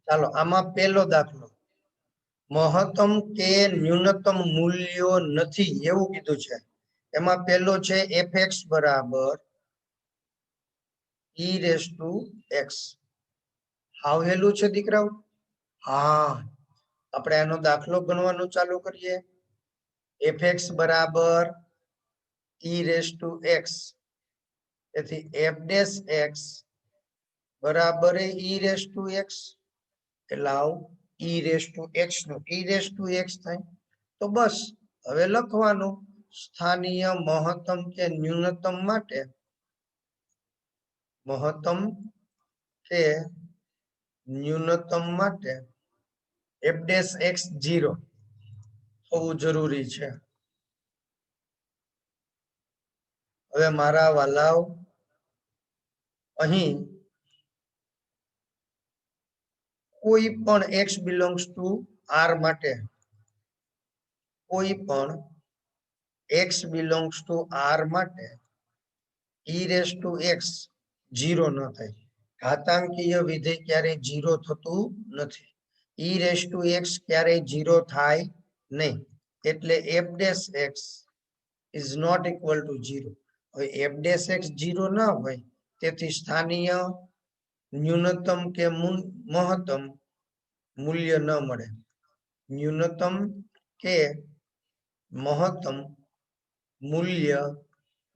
ચાલો આમાં પહેલો દાખલો, મહત્તમ કે ન્યૂનતમ મૂલ્યો નથી એવું કીધું છે. એમાં પહેલો છે fx બરાબર e raised to x. હાવ હેલું છે દીકરાઓ. હા, આપણે આનો દાખલો ગણવાનું ચાલુ કરીએ. fx બરાબર e raised to x, તેથી f dash x બરાબર e raised to x, એટલે આવું e raised to x નું e raised to x થાય. તો બસ હવે લખવાનું સ્થાનીય મહત્તમ કે ન્યૂનતમ માટે, મહત્તમ કે ન્યૂનતમ માટે f dash x 0 હોવું જરૂરી છે. હવે મારા વાલાઓ, અહીં કોઈ પણ x belongs to r માટે, કોઈ પણ x belongs to r માટે e raised to x 0 ન થાય. ઘાતાંકીય વિધેય ક્યારેય 0 થતું નથી. e raised to x ક્યારેય 0 થાય નહીં, એટલે f dash x is not equal to 0. હવે f dash x 0 ના હોય, તેથી સ્થાનીય ન્યૂનતમ કે મહત્તમ મૂલ્ય ન મળે. ન્યૂનતમ કે મહત્તમ મૂલ્ય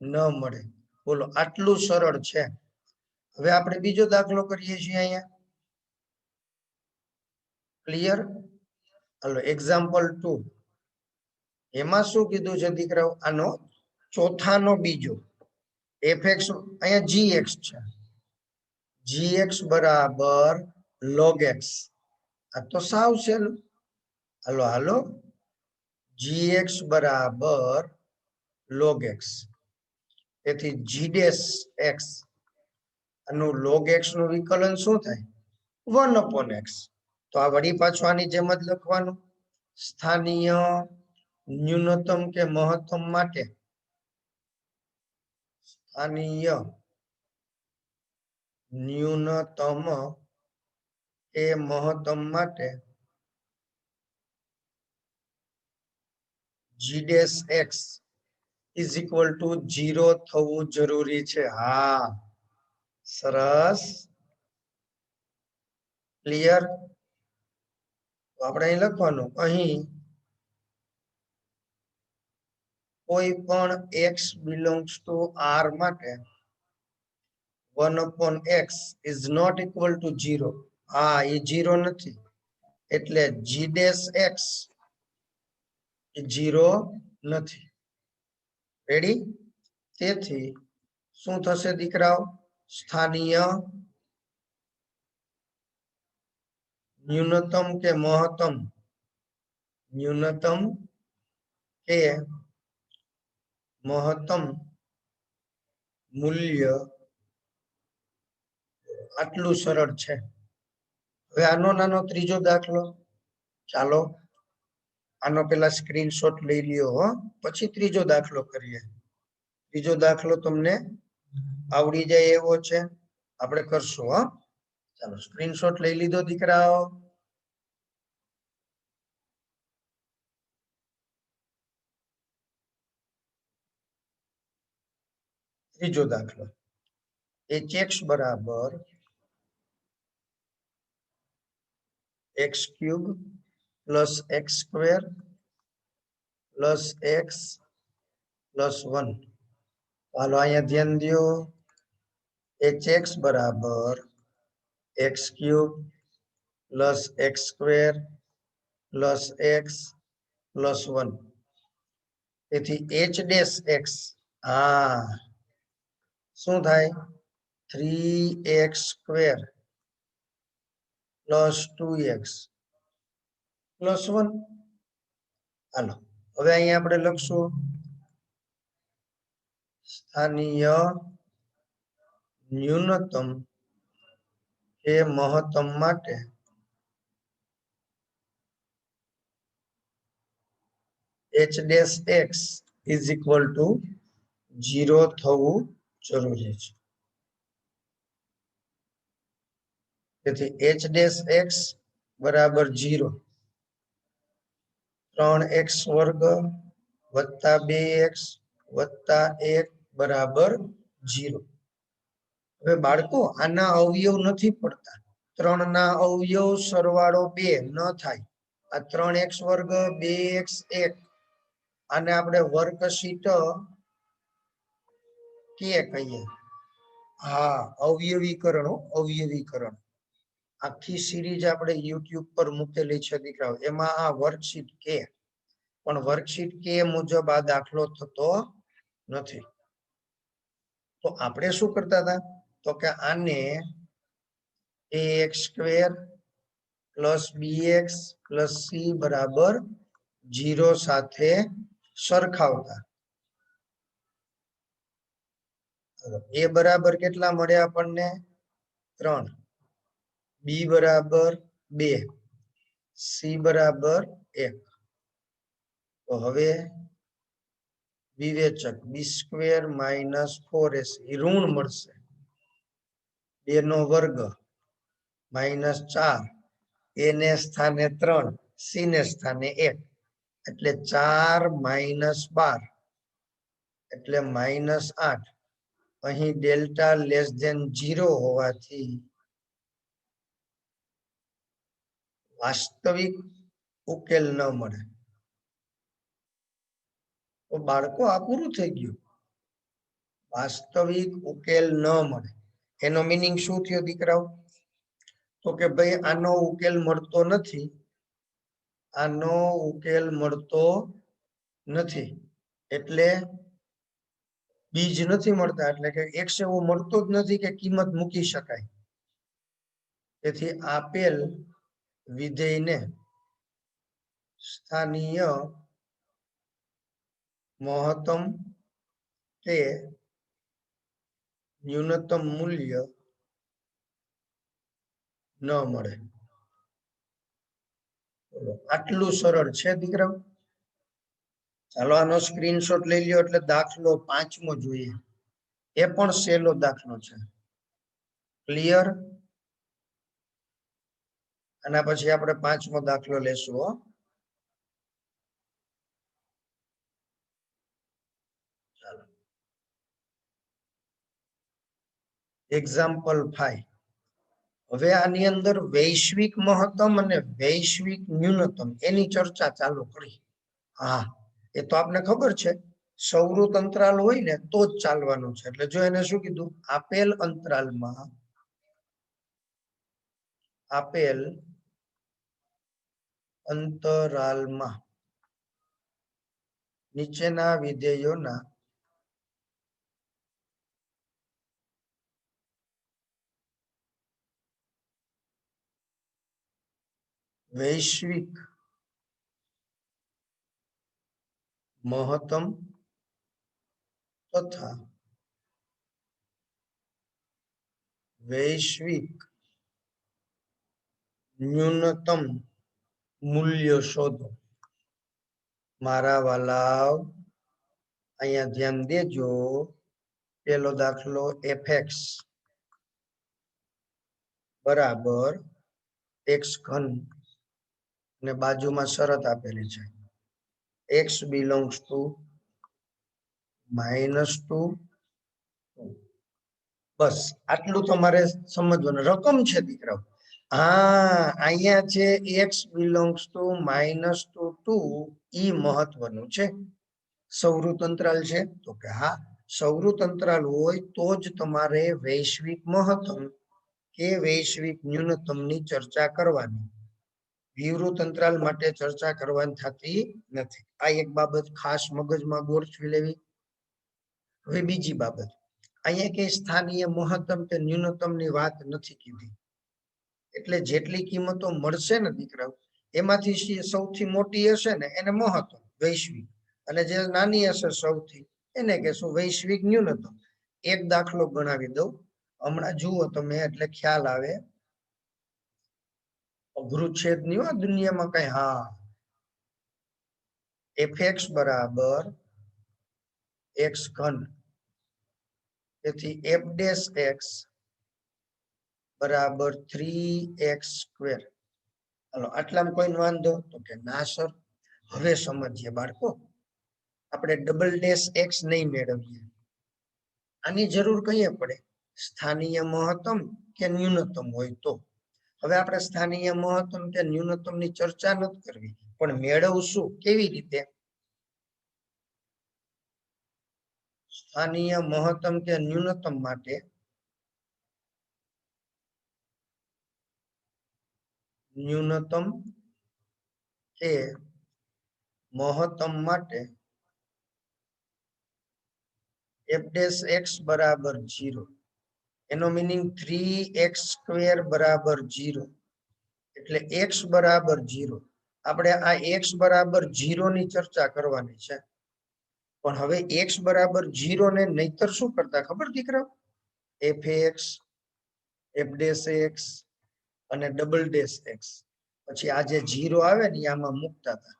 ન મળે. બોલો, આટલું સરળ છે. હવે આપણે બીજો દાખલો કરીએ છીએ અહીંયા. ક્લિયર? હાલો, એક્ઝામ્પલ 2. એમાં શું કીધું છે દીકરાઓ? આનો ચોથાનો બીજો fx, અહીંયા gx છે, gx બરાબર log x. આ તો સાવ સહેલું. હાલો હાલો, gx બરાબર log x, તેથી g dash x આનું log x નું વિકલન શું થાય? 1/x. તો આ વળી પાછું આની જેમ જ લખવાનું. સ્થાનીય ન્યૂનતમ કે મહત્તમ માટે, સ્થાનીય ન્યૂનતમ એ મહત્તમ માટે g dash x is equal to 0 થવું જરૂરી છે. હા, સરસ. ક્લિયર? તો આપણે અહીં લખવાનું, અહીં કોઈ પણ x belongs to r માટે 1/x is not equal to 0. હા, એ 0 નથી, એટલે g dash x એ 0 નથી. રેડી? તેથી શું થશે દીકરાઓ? સ્થાનીય ન્યૂનતમ કે મહત્તમ, ન્યૂનતમ કે મહત્તમ મૂલ્ય આટલું સરળ છે. હવે આનો નાનો ત્રીજો દાખલો, ચાલો આનો પેલા સ્ક્રીનશોટ લઈ લ્યો હો, પછી ત્રીજો દાખલો કરીએ. ત્રીજો દાખલો તમને આવડી જાય એવો છે, આપણે કરશું. હો, ચાલો સ્ક્રીનશોટ લઈ લીધો દીકરાઓ? ત્રીજો દાખલો, hx બરાબર x cube plus x square plus x plus 1. હાલો અહીંયા ધ્યાન દો. hx બરાબર x cube plus x square plus x plus 1, તેથી h ડેશ x, હા શું થાય? 3x square plus 2x plus 1. હાલો, હવે અહીંયા આપણે લખશું સ્થાનીય ન્યૂનતમ એ મહત્તમ માટે h dash x is equal to 0 થવું જરૂરી છે. તેથી h dash x બરાબર 0, 3x વર્ગ વત્તા 2x વત્તા 1 બરાબર 0. હવે બાળકો આના અવયવ નથી પડતા. 3 ના અવયવ સરવાળો 2 ન થાય. આ 3x વર્ગ 2x 1 આને આપણે વર્કશીટ કે કહીએ. હા, અવયવીકરણ. આખી સિરીઝ આપણે YouTube પર મૂકેલી છે દીકરાઓ. એમાં આ વર્કશીટ કે, પણ વર્કશીટ કે મુજબ આ દાખલો થતો નથી. તો આપણે શું કરતા હતા? તો કે આને ax² plus bx plus c બરાબર 0 સાથે સરખાવતા. a બરાબર કેટલા મળે આપણને? 3, b બરાબર 2, c બરાબર 1. તો હવે વિવેચક b² માઇનસ 4ac ઋણ મળશે. 2 નો વર્ગ માઇનસ 4, a ને સ્થાને 3, c ને સ્થાને 1, એટલે 4 માઇનસ 12 એટલે માઇનસ 8. અહીં ડેલ્ટા લેસ ધેન 0 હોવાથી વાસ્તવિક ઉકેલ ન મળે. તો બાળકો આ પૂરું થઈ ગયું. વાસ્તવિક ઉકેલ ન મળે એનો મીનિંગ શું થયો દીકરાઓ? તો કે ભાઈ આનો ઉકેલ મળતો નથી. આનો ઉકેલ મળતો નથી એટલે બીજ નથી મળતા, એટલે કે x એવો મળતો જ નથી કે કિંમત મૂકી શકાય. તેથી આપેલ વિધેયને સ્થાનીય મહત્તમ કે ન્યૂનતમ મૂલ્ય ન મળે. આટલું સરળ છે દીકરાઓ. ચાલો આનો સ્ક્રીનશોટ લઈ લ્યો. એટલે દાખલો 5મો જોઈએ. એ પણ સહેલો દાખલો છે. ક્લિયર? આના પછી આપણે 5મો દાખલો લેશું. ચાલો, એક્ઝામ્પલ 5. હવે આની અંદર વૈશ્વિક મહત્તમ અને વૈશ્વિક ન્યૂનતમ એની ચર્ચા ચાલુ કરી. હા, એ તો આપને ખબર છે. સૌરૃત અંતરાલ હોય ને તો જ ચાલવાનું છે. એટલે જો એને શું કીધું? આપેલ અંતરાલમાં નીચેના વિધેયોના વૈશ્વિક મહત્તમ તથા વૈશ્વિક ન્યૂનતમ મૂલ્ય શોધો. મારા વાલાવ અહીંયા ધ્યાન દેજો. પેલો દાખલો fx બરાબર x³ અને બાજુમાં શરત આપેલી છે x belongs to -2. બસ આટલું તમારે સમજવાનું. રકમ છે દીકરાઓ. હા, અહીંયા છે x belongs to -2 ઈ મહત્વનું છે. સૌરૃત અંતરાલ છે તો કે હા, સૌરૃત અંતરાલ હોય તો જ તમારે વૈશ્વિક મહત્તમ કે વૈશ્વિક ન્યૂનતમની ચર્ચા કરવાની. વિવૃત અંતરાલ માટે ચર્ચા કરવાની થતી નથી. આ એક બાબત ખાસ મગજમાં ગોઠવી લેવી. હવે બીજી બાબત, અહીંયા કે સ્થાનીય મહત્તમ કે ન્યૂનતમ ની વાત નથી કીધી. એટલે જેટલી કિંમતો મળશે ને દીકરાઓ, એમાંથી સૌથી મોટી હશે ને એને મહત્તમ વૈશ્વિક, અને જે નાની હશે સૌથી એને કહેશું વૈશ્વિક ન્યૂનતમ. એક દાખલો ગણાવી દઉં, હમણાં જુઓ તમે એટલે ખ્યાલ આવે. અઘરું છે જ નહીં આ દુનિયામાં કઈ. હા, fx બરાબર x³ તેથી f' બરાબર 3x² હાલો આટલામાં કોઈ વાંધો તો કે ના સર. હવે સમજીએ બાળકો, આપણે ડબલ ડેશ એક્સ નહીં મેળવીએ. આની જરૂર કહીએ પડે સ્થાનીય મહત્તમ કે ન્યૂનતમ હોય તો. હવે આપણે સ્થાનીય મહત્તમ કે ન્યૂનતમ ની ચર્ચા નથી કરવી, પણ મેળવશું કેવી રીતે? સ્થાનીય મહત્તમ કે ન્યૂનતમ માટે ન્યૂનતમ કે મહત્તમ માટે f dash x બરાબર 0, એનો મીનિંગ 3x² બરાબર 0, એટલે x બરાબર 0. આપણે આ x બરાબર 0 ની ચર્ચા કરવાની છે. પણ હવે x બરાબર 0 ને નહીતર શું કરતા ખબર દીકરા? fx, f dash x અને ડબલ ડેશ x, પછી આ જે 0 આવે ને આમાં મૂકતા હતા,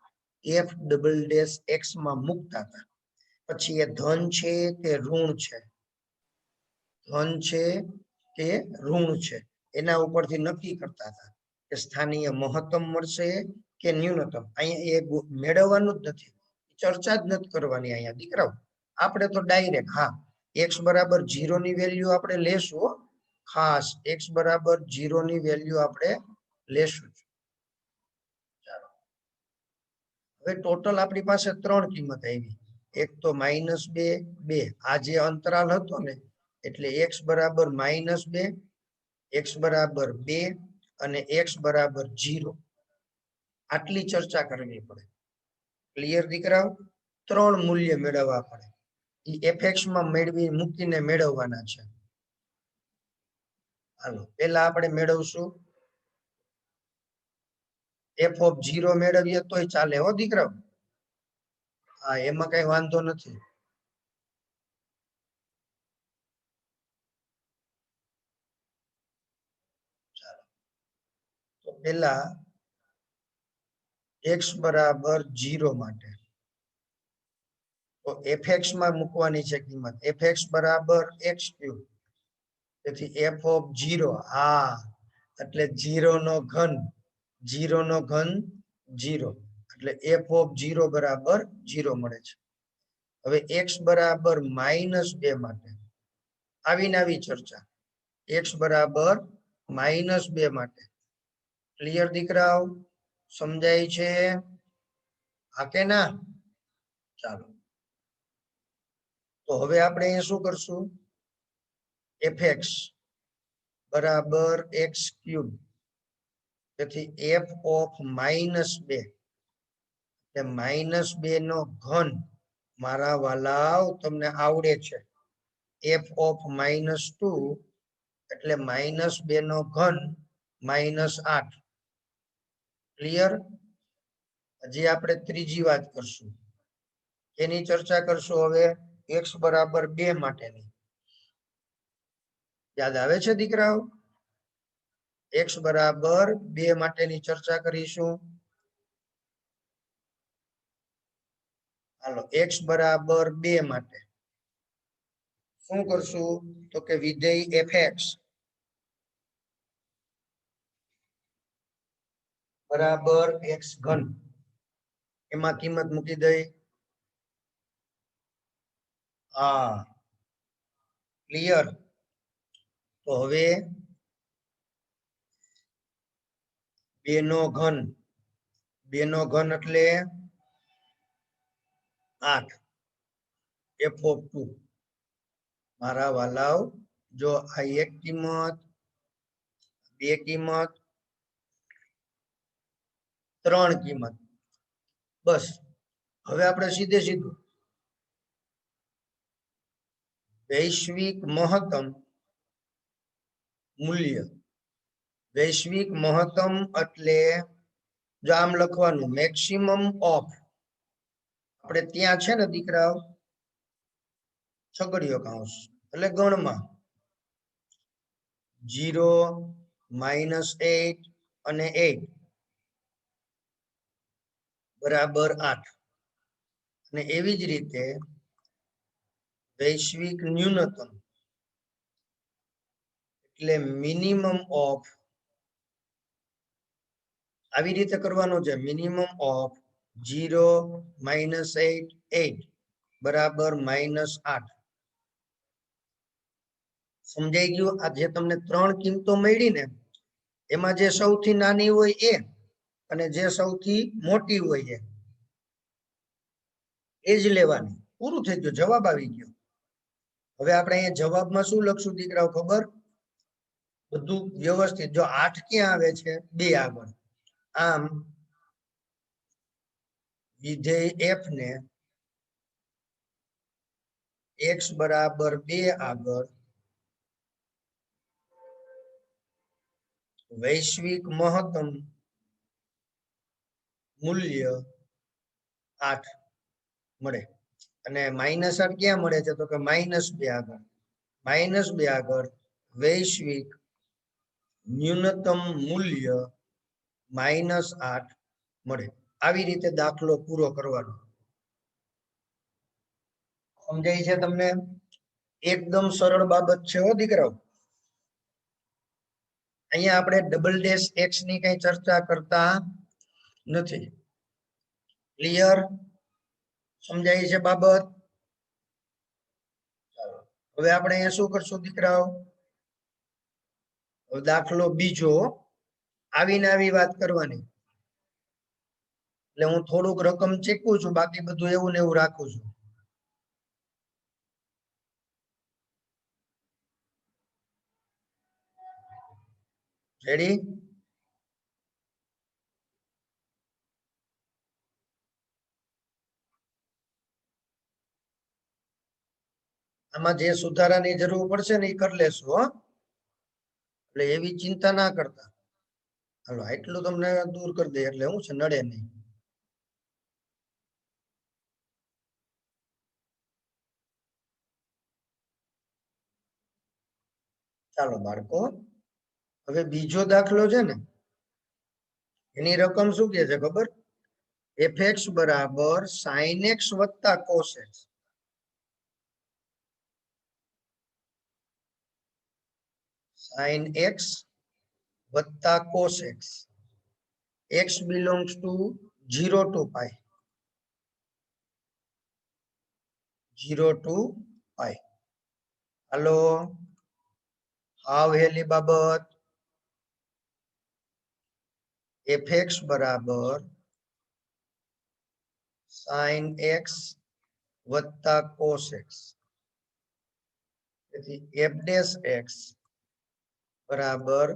f ડબલ ડેશ x માં મૂકતા હતા. પછી એ ધન છે કે ઋણ છે, ધન છે કે ઋણ છે, એના ઉપરથી નક્કી કરતા હતા કે સ્થાનીય મહત્તમ મળશે કે ન્યૂનતમ. અહીંયા એ મેળવવાનું જ નથી, ચર્ચા જ નથી કરવાની અહીંયા દીકરાઓ. આપણે તો ડાયરેક્ટ હા x બરાબર 0 ની વેલ્યુ આપણે લેશું, ખાસ x બરાબર 0 ની વેલ્યુ આપણે લેશું. ચાલો હવે ટોટલ આપણી પાસે 3 કિંમત આવી. એક તો -2, 2 આ જે અંતરાલ હતો ને, એટલે x બરાબર -2, x બરાબર 2 અને x બરાબર 0. આટલી ચર્ચા કરવી પડે. ક્લિયર દીકરાઓ? 3 મૂલ્ય મેળવવા પડે. એ fx માં મેળવી મૂકીને મેળવવાના છે. હાલો પેલા આપણે મેળવશું f of 0 મેળવીએ તોય ચાલે હો દીકરાઓ. હા એમાં કઈ વાંધો નથી. ચાલો તો પેલા x બરાબર 0 માટે તો fx માં મૂકવાની છે કિંમત. fx બરાબર x³, તેથી f of 0, હા એટલે 0 નો ઘન, 0 નો ઘન 0, એટલે f of 0 બરાબર 0 મળે છે. હવે x બરાબર -2 માટે આવીને આવી ચર્ચા. x બરાબર -2 માટે ક્લિયર દીકરાઓ? સમજાય છે? હા કે ના? ચાલો તો હવે આપણે શું કરશું? fx બરાબર x³, તેથી f of -2 એટલે -2 નો ઘન. મારા વાલાઓ તમને આવડે છે. f of -2 એટલે -2 નો ઘન -8. ક્લિયર? હજી આપણે ત્રીજી વાત કરશું. એની ચર્ચા કરશું હવે x બરાબર 2 માટેની. યાદ આવે છે દીકરાઓ? x બરાબર 2 માટેની ચર્ચા કરીશું. હાલો x બરાબર 2 માટે શું કરશું? તો કે વિધેય fx બરાબર x3, એમાં કિંમત મૂકી દઈ. હા ક્લિયર? તો હવે 2 નો ઘન, 2 નો ઘન એટલે 8, f of 2. મારા વાલાઓ જો આ એક કિંમત, 2 કિંમત, 3 કિંમત, બસ. હવે આપણે સીધે સીધું વૈશ્વિક મહત્તમ મૂલ્ય. વૈશ્વિક મહત્તમ એટલે જો આમ લખવાનું મેક્સિમમ ઓફ, આપણે ત્યાં છે ને દીકરાઓ છગડીયો કૌંસ એટલે ગણમાં 0, -8 અને 8 બરાબર 8. અને એવી જ રીતે વૈશ્વિક ન્યૂનતમ એટલે મિનિમમ ઓફ આવી રીતે કરવાનું છે. મિનિમમ ઓફ 0 -8 8 બરાબર -8. સમજાઈ ગયું? આ જે તમને ત્રણ કિંમતો મળી ને એમાં જે સૌથી નાની હોય એ અને જે સૌથી મોટી હોય એ જ લેવાની. પૂરું થઈ ગયું, જવાબ આવી ગયો. હવે આપણે અહીંયા જવાબમાં શું લખશું દીકરાઓ ખબર? બધું વ્યવસ્થિત. જો 8 ક્યાં આવે છે? 2 આગળ. આમ વિધેય f ને x બરાબર 2 આગળ વૈશ્વિક મહત્તમ મૂલ્ય 8 મળે. અને -8 ક્યાં મળે છે? તો કે -2 આગળ. -2 આગળ વૈશ્વિક ન્યૂનતમ મૂલ્ય -8 મળે. આવી રીતે દાખલો પૂરો કરવાનો. સમજાય છે તમને? એકદમ સરળ બાબત છે હો દીકરાઓ. અહીંયા આપણે ડબલ ડેશ એક્સ ની કઈ ચર્ચા કરતા નથી. ક્લિયર? સમજાય છે બાબત? હવે આપણે અહીંયા શું કરશું દીકરાઓ? દાખલો બીજો. આવીને આવી વાત કરવાની. એટલે હું થોડુંક રકમ ચેકું છું, બાકી બધું એવું ને એવું રાખું છું. રેડી? આમાં જે સુધારાની જરૂર પડશે ને એ કરી લેશું હો. એટલે એવી ચિંતા ના કરતા. હાલો એટલું તમને દૂર કરી દે એટલે હું છે નડે નહીં. ચાલો બાળકો, હવે બીજો દાખલો છે ને એની રકમ શું કે છે ખબર? fx બરાબર sin x વત્તા cos x. sin x વત્તા cos x. x belongs to 0 to pi. 0 to pi. હાલો, હાવ હેલી બાબત. fx બરાબર sin x વત્તા cos x. તેથી f dash x બરાબર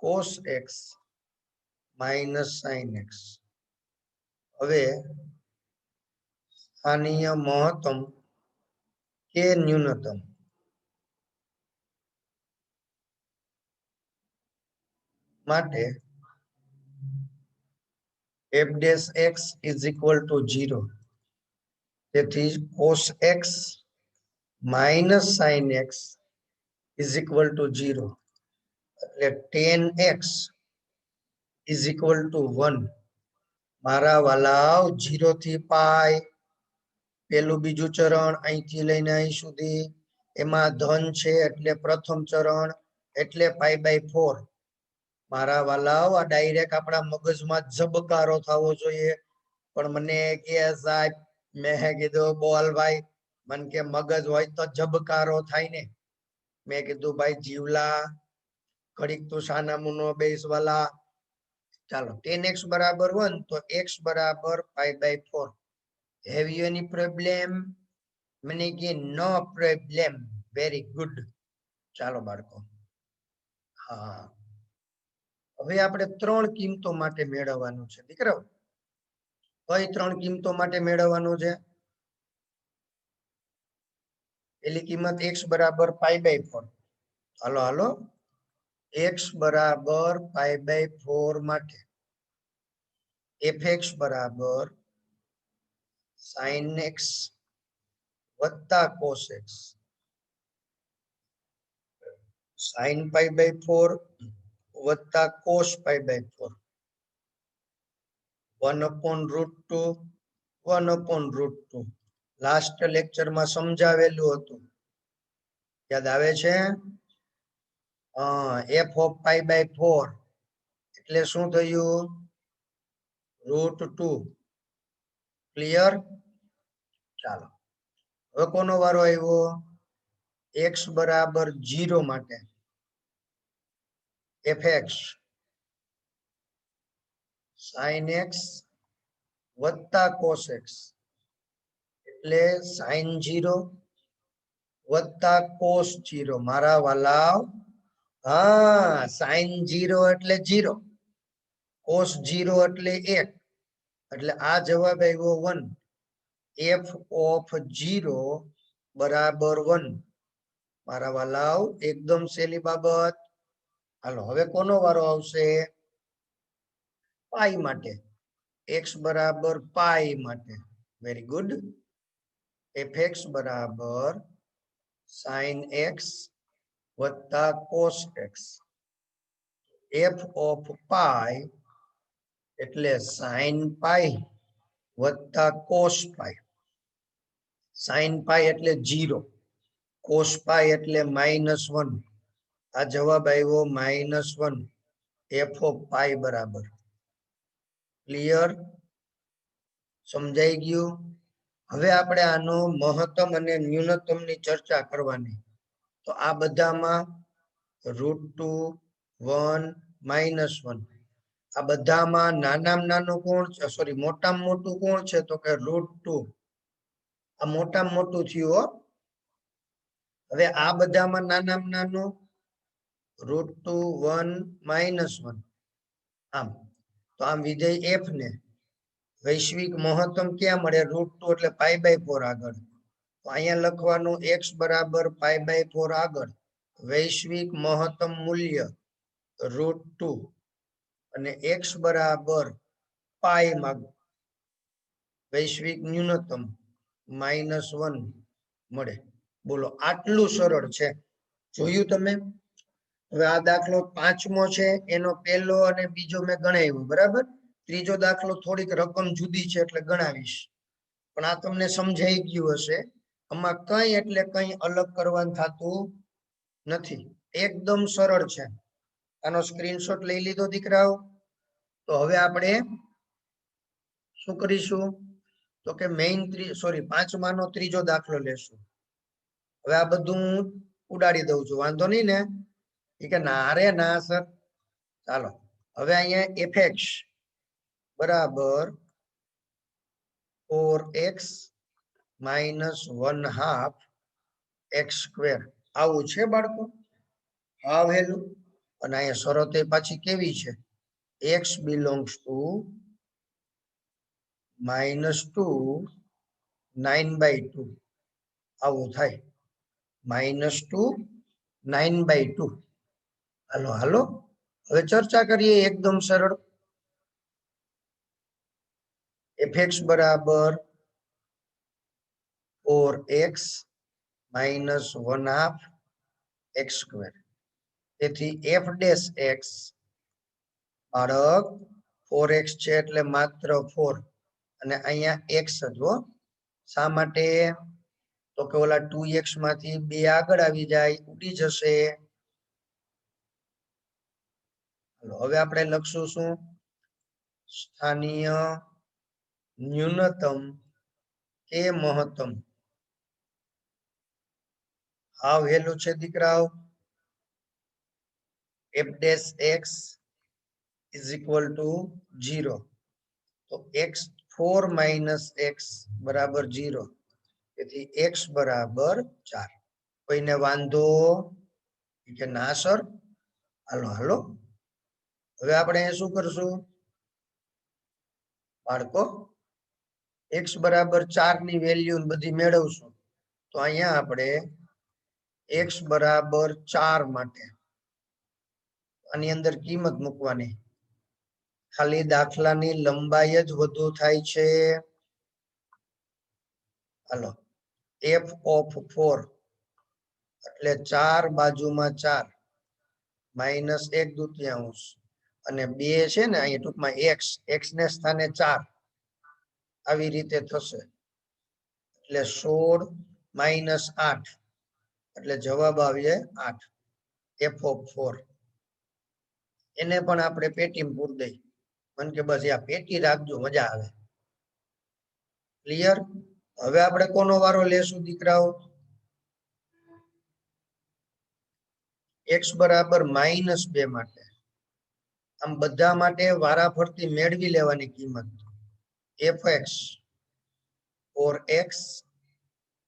cos x minus sin x. હવે સ્થાનીય મહત્તમ કે ન્યૂનતમ માટે f dash x is equal to 0. તેથી cos x minus sin x is equal to 0. એટલે tan x is equal to 1. મારા વાલાવ 0 થી પાઈ પેલું બીજું ચરણ અહીંથી લઈને અહીં સુધી એમાં ધન છે એટલે પ્રથમ ચરણ એટલે π/4. મારા વાલાવ આ ડાયરેક્ટ આપણા મગજમાં ઝબકારો થવો જોઈએ. પણ મને કે સાહેબ મેં કીધું બોલ ભાઈ, મને કે મગજ હોય તો ઝબકારો થાય ને. મેં કીધું ભાઈ જીવલા ઘડીક તું સાના મુનો બેસવાલા. ચાલો tan x બરાબર 1 તો x બરાબર π/4. Have you any problem? મને કે નો પ્રોબ્લેમ. Very good. ચાલો બાળકો, હા હવે આપણે ત્રણ કિંમતો માટે મેળવવાનું છે દીકરાઓ. કઈ ત્રણ કિંમતો માટે મેળવવાનું છે? પેલી કિંમત x બરાબર π/4. હાલો હાલો, x બરાબર π/4 માટે fx બરાબર sin x વત્તા cos x. sin π/4 વત્તા cos π/4. 1/√2 1/√2. લાસ્ટ લેક્ચરમાં સમજાવેલું હતું, યાદ આવે છે? f of π/4 એટલે શું થયું? √2 ક્લિયર. ચાલો હવે કોનો વારો આવ્યો? x બરાબર 0 માટે fx sin x વત્તા cos x એટલે sin 0 વત્તા cos 0. મારા વાલાવ, હા, sin 0 એટલે 0, cos 0 એટલે 1, એટલે આ જવાબ આવ્યો 1. f of 0 બરાબર 1. મારા વાલાવ એકદમ સહેલી બાબત. હાલો હવે કોનો વારો આવશે? પાઈ માટે, x બરાબર પાઈ માટે. Very good. fx બરાબર sin x વત્તા cos x. f of પાઈ એટલે sin પાઈ વત્તા cos પાઈ. sin પાઈ એટલે 0, cos પાઈ એટલે -1. આ જવાબ આવ્યો -1. f of પાઈ બરાબર. ક્લિયર? સમજાઈ ગયું? હવે આપણે આનો મહત્તમ અને ન્યૂનતમની ચર્ચા કરવાની. તો આ બધામાં √2, 1, -1, આ બધામાં નાનામાં નાનું કોણ છે? સોરી, મોટામાં મોટું કોણ છે? તો કે √2. આ મોટામાં મોટું થયું હો. હવે આ બધામાં નાનામાં નાનું √2, 1, -1. આમ તો આમ વિધેય f ને વૈશ્વિક મહત્તમ ક્યાં મળે? √2 એટલે π/4 આગળ. તો અહીંયા લખવાનું x બરાબર π/4 આગળ વૈશ્વિક મહત્તમ મૂલ્ય √2 અને x બરાબર પાઈ માં વૈશ્વિક ન્યૂનતમ -1 મળે. બોલો, આટલું સરળ છે. જોયું તમે? હવે આ દાખલો 5મો છે, એનો પહેલો અને બીજો મેં ગણાવ્યો, બરાબર. ત્રીજો દાખલો થોડીક રકમ જુદી છે એટલે ગણાવીશ, પણ આ તમને સમજાઈ ગયું હશે. આમાં કઈ એટલે કઈ અલગ કરવાનું થતું નથી, એકદમ સરળ છે. આનો સ્ક્રીનશોટ લઈ લીધો દીકરાઓ? તો હવે આપણે શું કરીશું? તો કે પાંચમાનો ત્રીજો દાખલો લેશું. હવે આ બધું ઉડાડી દઉં છું, વાંધો નહીં ને? કે ના રે ના સર. ચાલો હવે અહીંયા fx બરાબર 4x - 1/2 x². આવું છે બાળકો? હા વહેલું. અને અહીંયા શરત પાછી કેવી છે? x belongs to -2 9/2. આવું થાય -2 9/2. હાલો હાલો હવે ચર્ચા કરીએ. એકદમ સરળ. fx બરાબર 4x - 1/2 x². તેથી f'(x) બાળક 4x છે એટલે માત્ર 4, અને અહીંયા x જ હો. શા માટે? તો કે ઓલા 2x માંથી 2 આગળ આવી જાય, ઉડી જશે. હવે આપણે લખશું શું? સ્થાનીય ન્યૂનતમ કે મહત્તમ. હા વહેલું છે દીકરાઓ. f'(x) = 0. તો x4 - x બરાબર 0. તેથી x બરાબર 4. કોઈને વાંધો? કે ના સર. હાલો હાલો હવે આપણે શું કરશું બાળકો? x બરાબર 4 ની વેલ્યુ બધી મેળવશું. તો અહીંયા આપણે x બરાબર 4 માટે આની અંદર કિંમત મૂકવાની. ખાલી દાખલાની લંબાઈ જ વધુ થાય છે. હાલો, f of 4 એટલે 4 બાજુમાં 4 -1/2 અને 2 છે ને અહીંયા ટૂંકમાં x ને સ્થાને 4 આવી રીતે થશે. એટલે 16 - 8 એટલે જવાબ આવે 8. f of 4 એને પણ આપણે પેટીમાં પૂરી દઈ, મને કે બસ આ પેટી રાખજો મજા આવે. ક્લિયર? હવે આપણે કોનો વારો લેશું દીકરાઓ? x બરાબર -2 માટે. આમ બધા માટે વારાફરતી મેળવી લેવાની કિંમત. fx or x,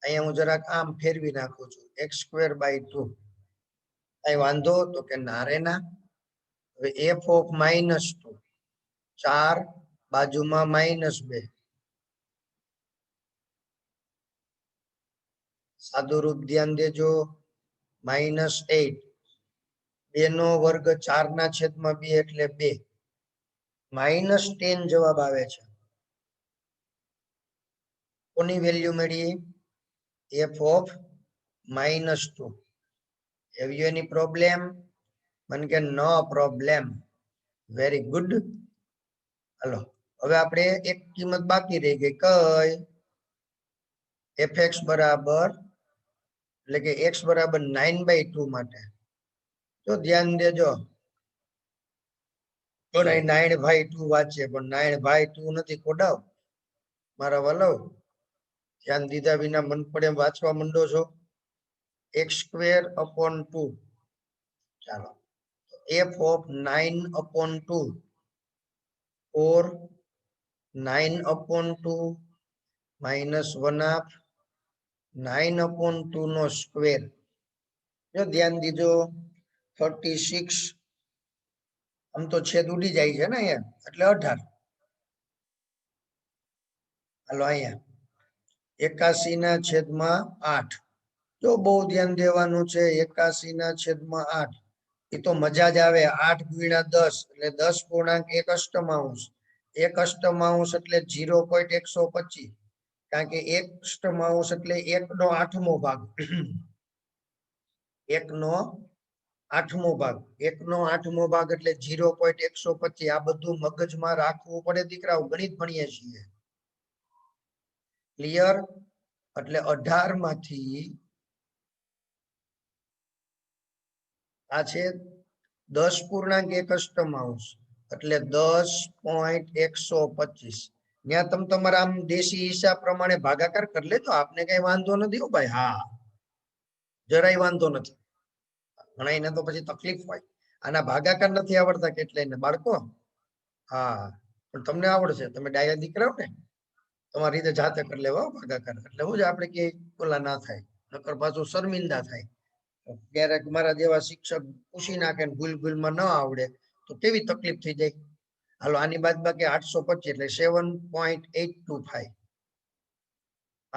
અહીંયા હું જરાક આમ ફેરવી નાખું છું, x²/2. કઈ વાંધો? તો કે ના રે ના. હવે f of -2, 4 બાજુમાં -2, સાદું રૂપ ધ્યાન દેજો. -8, 2 નો વર્ગ 4/2 એટલે 2. -10 જવાબ આવે છે. કોની વેલ્યુ મળી? f of -2. have you any problem? મને કે નો પ્રોબ્લેમ. Very good. હાલો, હવે આપણે એક કિંમત બાકી રહી ગઈ. કઈ? fx બરાબર, એટલે કે x બરાબર 9/2 માટે. તો ધ્યાન દેજો, 9/2 વાંચે પણ 9/2 નથી. કોડાવ મારા વાલો, ધ્યાન દીધા વિના મન પડે વાંચવા માંડો છો. x²/2. ચાલો, f of 9/2 or 9/2 -1/2 9/2 નો સ્ક્વેર. જો ધ્યાન દીજો, 36. આમ તો છેદ ઉડી જાય છે ને અહીંયા, એટલે 18. હાલો, અહીંયા 81/8. જો બહુ ધ્યાન દેવાનું છે. 81/8. એ તો મજા જ આવે. 8 × 10 એટલે 10.1 અષ્ટમાંશ. 1 અષ્ટમાંશ એટલે 0.125. કારણ કે 1 અષ્ટમાંશ એટલે 1/8 ભાગ. 1/8 ભાગ. 1/8 ભાગ એટલે 0.125. આ બધું મગજમાં રાખવું પડે દીકરાઓ, ગણિત ભણીએ છીએ. ક્લિયર? એટલે 18 માંથી આ છે 10.1 અષ્ટમાંશ એટલે 10.125. ત્યાં તમે તમારા આમ દેશી હિસાબ પ્રમાણે ભાગાકાર કરી લેજો. આપને કઈ વાંધો નથી હો ભાઈ. હા, જરાય વાંધો નથી. ઘણા એને તો પછી તકલીફ હોય, આના ભાગાકાર નથી આવડતા કેટલાયને બાળકો. હા, પણ તમને આવડશે. તમે ડાયા દીકરાઓ ને, તમારી રીતે જાતે કરી લેવા ભાગાકાર. એટલે હું જ આપણે કે ઓલા ના થાય, નકર પાછું શર્મિંદા થાય. ક્યારેક મારા જેવા શિક્ષક પૂછી નાખે ને ભૂલમાં ન આવડે તો કેવી તકલીફ થઈ જાય. હાલો, આની બાદબાકી 825 એટલે 7.825.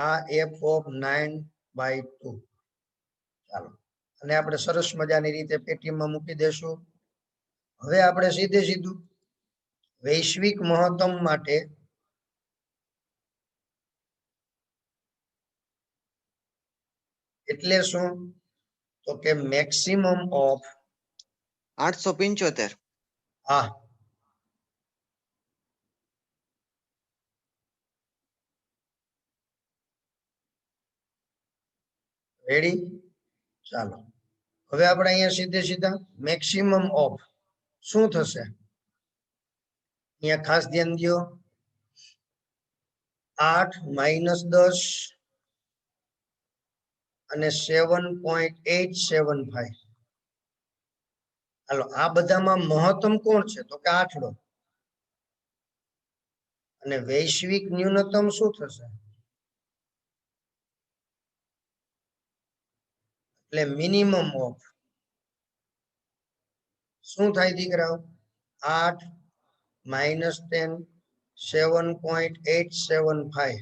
આ f of 9/2. ચાલો, અને આપણે સરસ મજાની રીતે પેટીમાં મૂકી દેશું. હવે આપણે સીધે સીધું વૈશ્વિક મહત્તમ માટે એટલે શું? તો કે મેક્સિમમ ઓફ 875. હા, રેડી? ચાલો, હવે આપણે અહીંયા સીધે સીધા મેક્સિમમ ઓફ શું થશે? અહીંયા ખાસ ધ્યાન દો. 8 - 10 અને 7.875. હાલો, આ બધામાં મહત્તમ કોણ છે? તો કે આઠડો. અને વૈશ્વિક ન્યૂનતમ શું થશે? એટલે મિનિમમ ઓફ શું થાય દીકરાઓ? 8 - 10 7.875.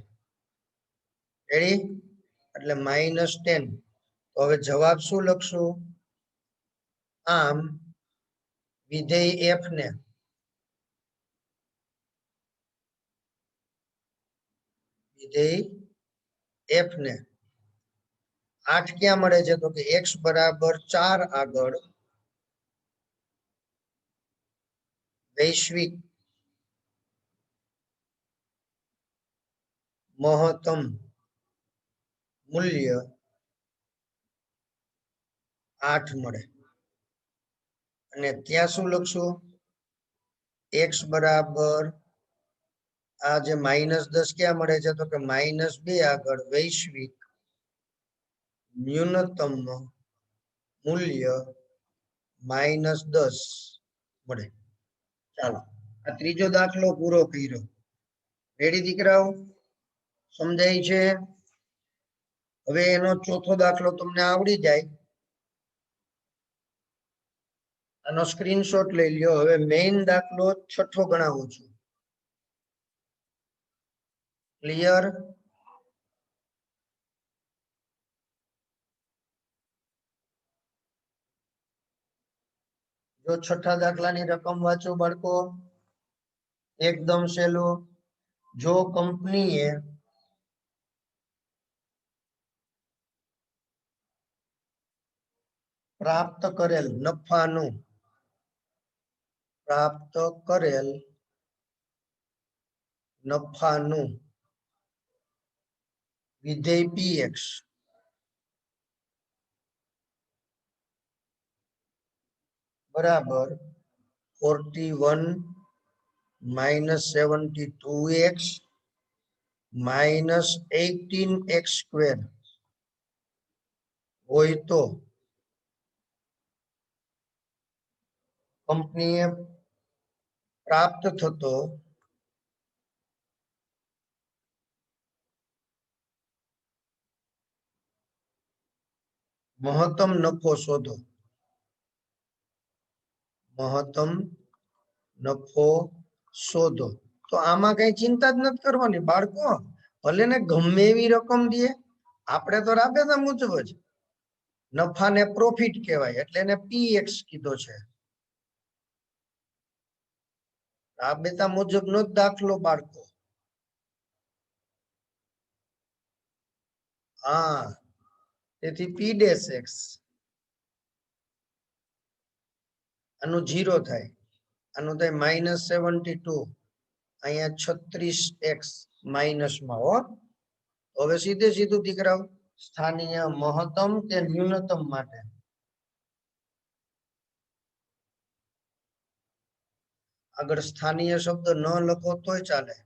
રેડી? એટલે -10. તો હવે જવાબ શું લખશું? આમ વિધેય f ને વિધેય f ને 8 ક્યાં મળે છે? તો કે x બરાબર 4 આગળ વૈશ્વિક મહત્તમ મૂલ્ય 8 મળે. અને ત્યાં શું લખશું? x બરાબર આ જે -10 ક્યાં મળે છે તો કે -2 આગળ વૈશ્વિક ન્યૂનતમ મૂલ્ય -10 મળે. ચાલો આ ત્રીજો દાખલો પૂરો કર્યો. રેડી દીકરાઓ? સમજાય છે? હવે એનો ચોથો દાખલો તમને આવડી જાય. આનો સ્ક્રીનશોટ લઈ લ્યો. હવે મેઇન દાખલો છઠ્ઠો ગણાવું છું. ક્લિયર? જો છઠ્ઠા દાખલાની રકમ વાંચો બાળકો. એકદમ સહેલું. જો કંપનીએ પ્રાપ્ત કરેલ નફાનું વિધેય px બરાબર 41 -72x -18x સ્ક્વેર હોય તો કંપનીએ પ્રાપ્ત થતો મહત્તમ નફો શોધો. મહત્તમ નફો શોધો. તો આમાં કઈ ચિંતા જ નથી કરવાની બાળકો. ભલે ને ગમે એવી રકમ દે, આપણે તો રાબેતા મુજબ જ નફાને પ્રોફિટ કહેવાય એટલે એને px કીધો છે. રાબેતા મુજબનો જ દાખલો બાળકો. હા, તેથી p'(x) આનું 0 થાય. આનું થાય -72. અહીંયા 36x માઇનસમાં હો. હવે સીધે સીધું દીકરાઓ સ્થાનીય મહત્તમ કે ન્યૂનતમ માટે આગળ સ્થાનીય શબ્દ ન લખો તોય ચાલે.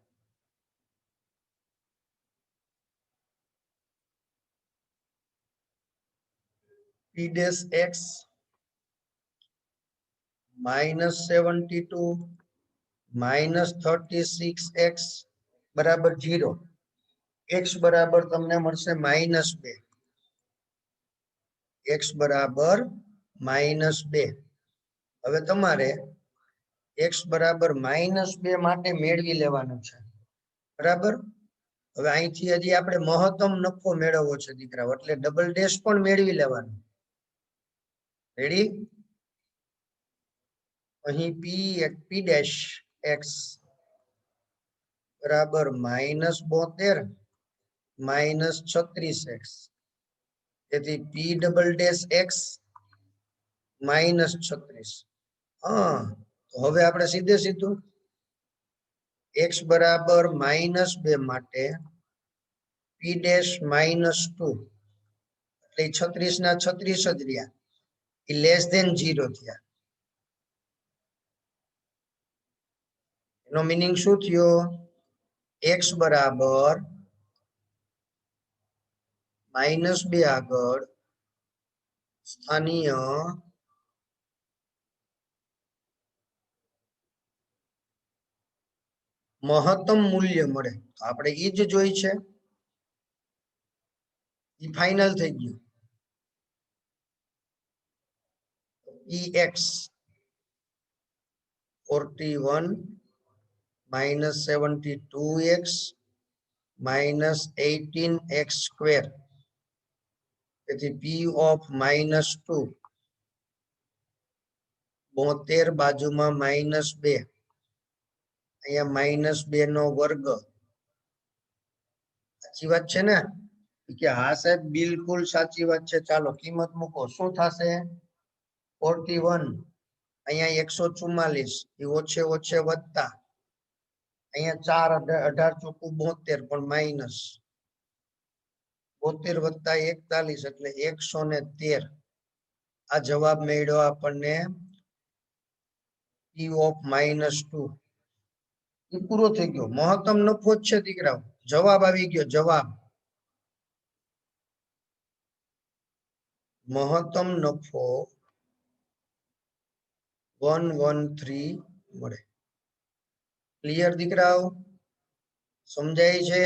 p'(x) -72 -36x બરાબર 0. x બરાબર તમને મળશે -2. x બરાબર -2. હવે તમારે x બરાબર -2 માટે મેળવી લેવાનું છે. બરાબર? હવે અહીંથી હજી આપણે મહત્તમ નફો મેળવવો છે દીકરાઓ, એટલે ડબલ ડેશ પણ મેળવી લેવાનું. રેડી? અહીં p'(x) બરાબર -72 -36x. તેથી p'(x) -36. હા, તો હવે આપણે સીધે સીધું x બરાબર -2 માટે p' -2 એટલે 36 ના 36 જ રહ્યા. એ <0 થયા. એનો મીનિંગ શું થયો? x બરાબર -2 આગળ સ્થાનીય મહત્તમ મૂલ્ય મળે. આપણે એ જ જોઈ છે. એ ફાઇનલ થઈ ગયું. px 41 -72x -18x square. તેથી p of -2 72 બાજુમાં -2 અહીંયા -2 નો વર્ગ. સાચી વાત છે ને? કે હા સાહેબ બિલકુલ સાચી વાત છે. ચાલો કિંમત મૂકો. શું થશે? 41 અહીંયા 144 એ ઓછે ઓછે વધતા અહીંયા 4 18 ચોખ્ખું 72 પણ માઇનસ 72 + 41 એટલે 113. આ જવાબ મળ્યો આપણને e ઓફ -2 એ પૂરો થઈ ગયો મહત્તમ નફો જ છે દીકરાઓ જવાબ આવી ગયો જવાબ મહત્તમ નફો 113 મળે ક્લિયર દીકરાઓ સમજાય છે